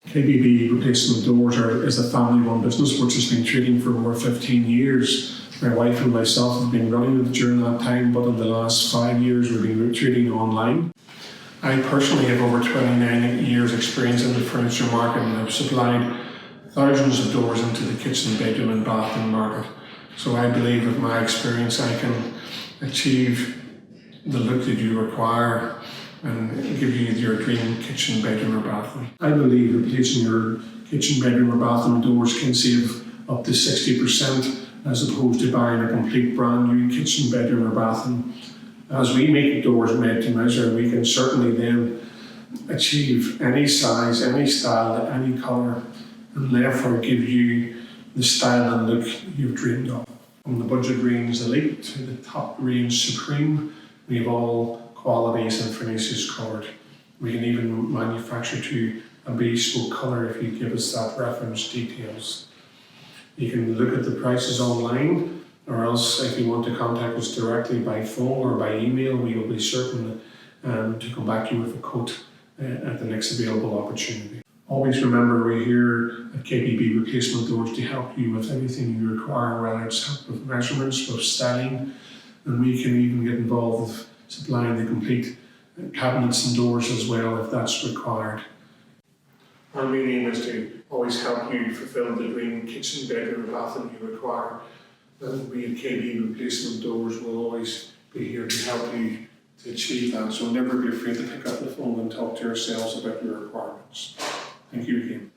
KBB Replacement Doors is a family-run business which has been trading for over 15 years. My wife and myself have been running it during that time, but in the last 5 years we've been trading online. I personally have over 29 years experience in the furniture market, and I've supplied thousands of doors into the kitchen, bedroom and bathroom market. So I believe with my experience I can achieve the look that you require and give you your dream kitchen, bedroom or bathroom. I believe replacing your kitchen, bedroom or bathroom doors can save up to 60% as opposed to buying a complete brand new kitchen, bedroom or bathroom. As we make doors made to measure, we can certainly then achieve any size, any style, any colour, and therefore give you the style and look you've dreamed of. From the budget range Elite to the top range Supreme, we have all qualities and finishes covered. We can even manufacture to a bespoke colour if you give us that reference details. You can look at the prices online, or else if you want to contact us directly by phone or by email, we will be certain to come back to you with a quote at the next available opportunity. Always remember, we're here at KBB Replacement Doors to help you with anything you require, whether it's help with measurements, with styling, and we can even get involved with supplying the complete cabinets and doors as well if that's required. Our main aim is to always help you fulfill the dream kitchen, bedroom, or bathroom you require. And we at KB Replacement Doors will always be here to help you to achieve that. So never be afraid to pick up the phone and talk to ourselves about your requirements. Thank you again.